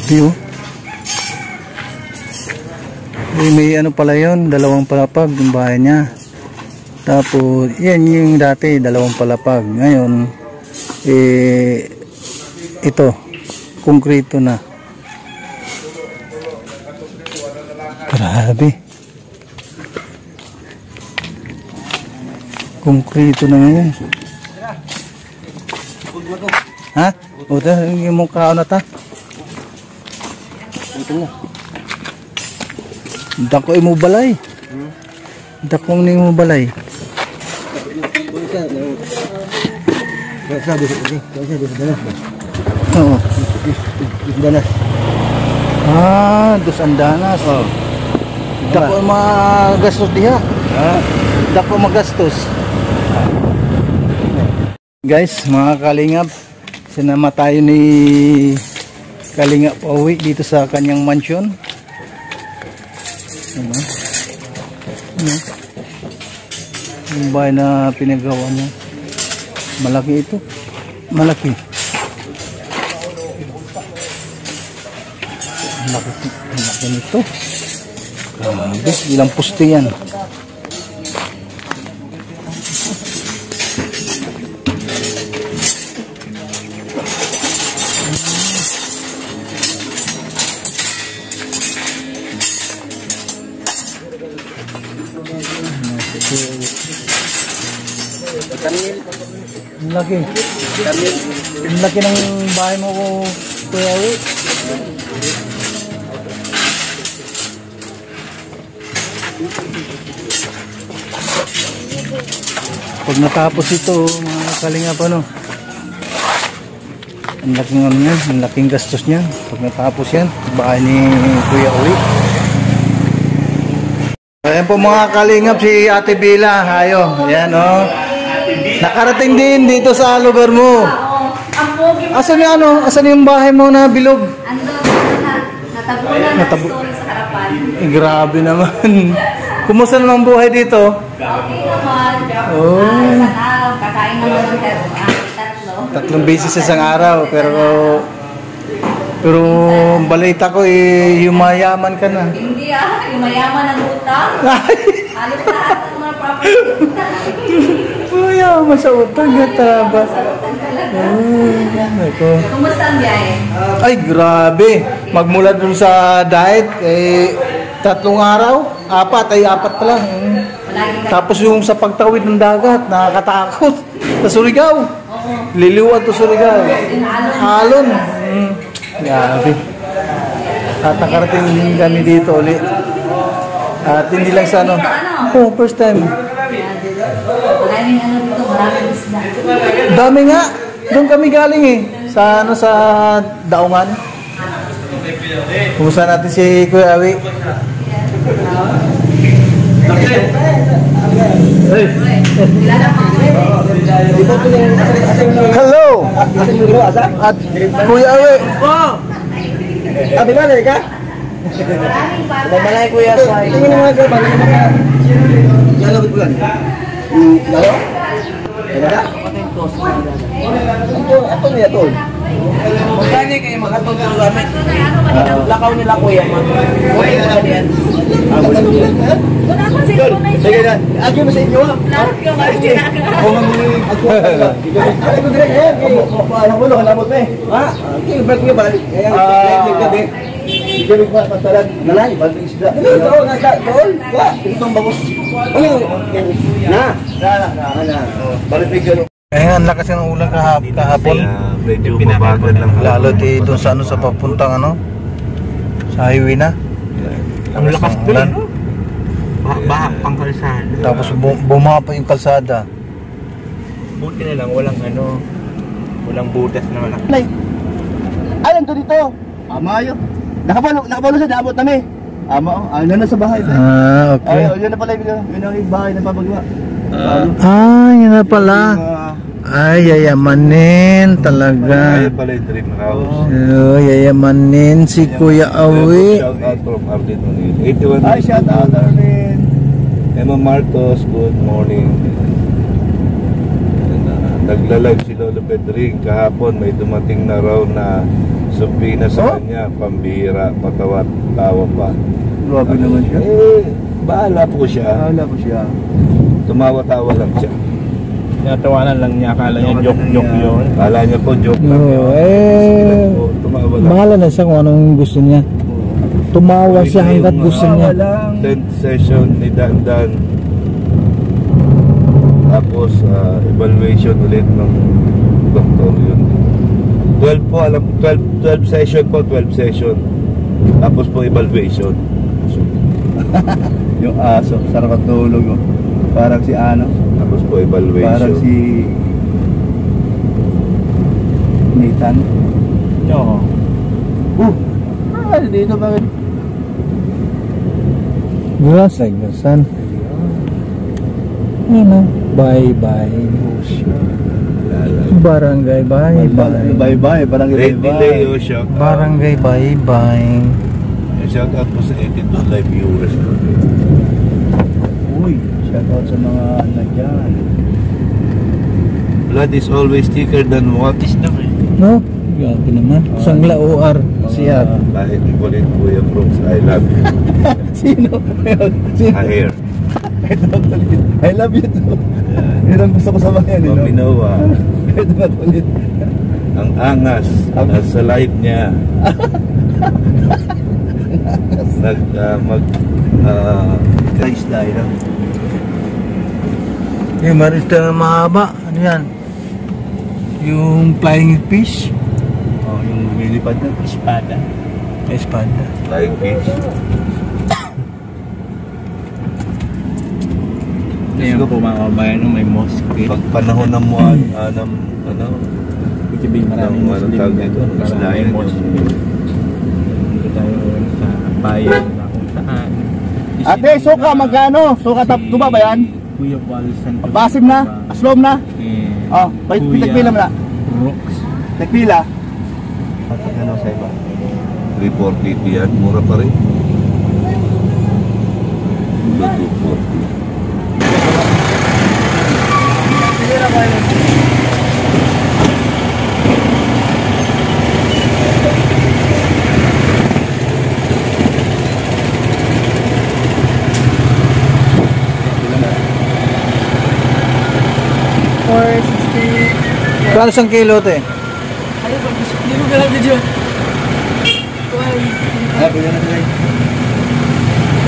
Yun. May ano pala yun, dalawang palapag yung bahay niya. Tapos, yan yung dati, dalawang palapag. Ngayon, ito, konkreto na. Grabe. Konkreto na ngayon. Ha? Uta, yung mukha na ta. Dako mo balay. Dako mo balay. Oo. Ah, dos andanas. Oh. Dako magastos diha. Dako magastos. Guys, mga kalingap, sinama tayo ni Kalingap Owi dito sa kanyang mansion. Yung bahay na pinagawa niya. Malaki ito. Malaki. Malaki nito. Grabe, ilang poste yan. Ang laki. Ang laki ng bahay mo ko, Kuya Awi. Pag natapos ito, mga kalingap, ano, ang laking ano yan, ang laking gastos niyan. Pag natapos yan, bahay ni Kuya Awi. Ayan po mga kalingap, si Ate Bila. Ayo, ayan o. Nakarating din dito sa lugar mo. Asan yung ano? Asan yung bahay mo na bilog? Natabunan sa harapan. Grabe naman. Kumusta naman buhay dito? Okay naman. Oh. Isang araw, kakain naman ng tatlo. 3 beses sa isang araw. Pero balita ko yumayaman ka na. Hindi yung mayaman ng utang. Halos lahat ng mga property. Mayaman sa utang na taba. Kumusta ang biyahe? Ay, grabe. Magmula dun sa diet, 3 araw, 4 pa lang. Tapos yung sa pagtawid ng dagat, nakakatakot. Sa Surigao. Liliwan to Surigao. Alon. Grabe. At nakarating kami dito ulit. At hindi lang sa ano. Oh, first time. Maraming ano dito, maraming isda. Dami nga. Doon kami galing sa ano, sa Daungan. Kumusta natin si Kuya Awi? Hello. At Kuya Awi. Abi ba ka? Mamalay kuya sa ito. Tingin mga gaban. Yalo bulan. Yalo? Ada? Apa ni ito? Magkano kayo makatulong gamit? Lakaw nila kuya man. Kuya na diyan. Wala pa si Kunay. Sige na. Agi mo sa inyo. Lahat ka ba? Ako ko dire eh. Alam mo lo lamot me. Ha? King break niya balik. Kaya gabi. Gabi ko patalan. Nalay balik isda. Oo, nasa doon. Wa, itong bagus. Ano? Na. Balik video. Ang lakas ng ulan kahapon. Medyo mabagal lang. Lalo dito sa ano, sa papuntang ano, sa highway na. Ang lakas ulan. Bahak pang kalsada. Tapos bumaha pa yung kalsada. Buti na lang walang ano, walang butas na wala. Ay, ando dito. Amayo. Nakabalo sa daabot nami. Ama, ano na sa bahay. Okay. Ay, yun na pala yun ang bahay na papagawa. Yun na pala. Ay, yayamanin talaga. Ayun pala yung dream house. Yayamanin si Kuya Awi. Shout out from Arlene O'Neill. 81. Ay, shout out Arlene. Emma Marcos, good morning. Nagla-live si Lolo Pedring kahapon, may dumating na raw na Sumpina sa kanya, pambira, patawa, tawa pa. Grabe naman siya. Bahala po siya. Bahala po siya. Tumawa-tawa lang siya. Tinatawanan lang niya, akala niya joke-joke yun. Kala niya po joke lang yun. Tumawa lang. Bahala na siya kung anong gusto niya. Tumawa siya hanggat gusto niya. 10th session ni Dandan. Tapos evaluation ulit ng doktor yun. 12 po, alam 12 session po, 12 session. Tapos po evaluation. Yung aso, sarap at tulog. Oh. Parang si ano? Tapos po evaluation. Parang si Nathan. Oo. Dito bakit? Glass like the sun. Ano? Bye-bye. Barangay bye-bye. Bye-bye. Parang Red delay bye-bye. o shout out. Barangay bye-bye. Shout out po sa 82 live viewers ko. Uy, shout out sa mga nandyan. Blood is always thicker than what is the way. No? Grabe naman. Sangla OR. Siya. Kahit kulit Kuya Brooks, I love you. Sino? Sino? Hair. I love you too. Yun ang gusto ko sa mga yan. Paminawa. Ito na ulit. Ang angas sa live niya. Guys, dahil lang. Yung marista na mahaba. Ano yan? Yung flying fish. Oh, yung lumilipad na. Espada. Espada. Like fish. Ngayon po mga kabayan, may mosque. Pag panahon ng muan, ano, Ibig sabihin maraming Anong Muslim tawag dito? dito. Parang may Islayan. mosque. Dito tayo sa bayan na kung saan. Ate, suka, magkano? Suka tuba ba yan? Kuya Wal Santos. Basim na? Aslom na? Oh, pitakpila mo na. Brooks. Tekpila. Patak ano sa iba? 340 yan, mura pa rin. 240. Kano isang kilo ito eh? Hindi mo galang na dyan. Ah, pwede na sila.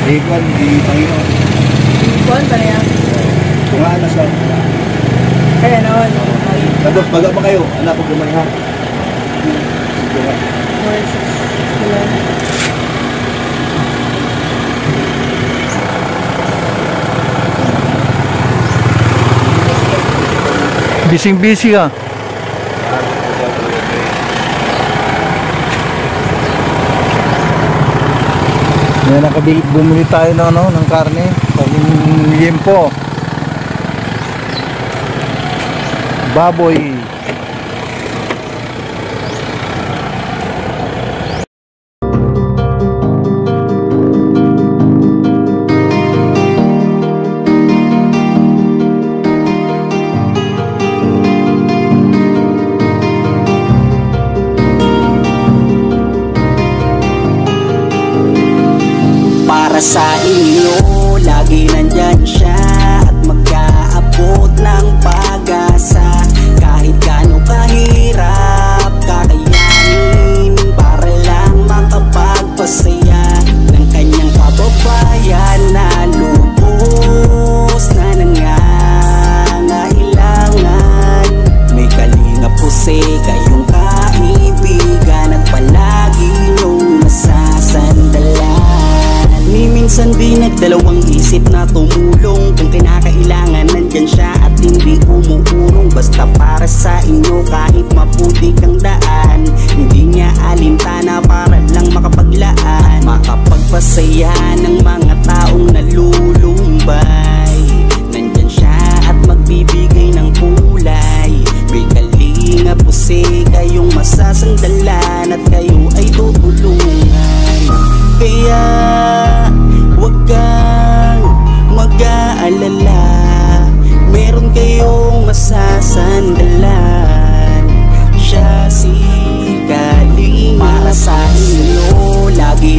Ikuan, di Panginoon. Kuhan pa na yan. Mga anas lang. Kaya naman. Tapos, baga pa kayo. Anak ko kumay ha. 460 lang. Busy ka. Yan, bumili tayo ng, ng karne. Paging liempo. Baboy. Sa inyo, lagi nandyan siya at mag-aabot ng pag-asa. Kahit gaano kahirap, kakayanin para lang makapagpasaya ng kanyang kababayan na lubos na nangangailangan. May kalinga po kayong kaibigan at palagi niyong masasandalan. Minsan di nagdalawang isip na tumulong. Kung kinakailangan nandyan siya at hindi umuurong. Basta para sa inyo kahit maputi kang daan. Hindi niya alintana para lang makapaglaan. Makapagpasaya ng mga taong nalulumbay. Nandyan siya at magbibigay ng kulay. May kalinga po kayong masasandalan at kayo ay tutulungan. Kaya huwag kang mag-aalala, meron kayong masasandalan. Siya si Kali. muli para sa inyo. Lagi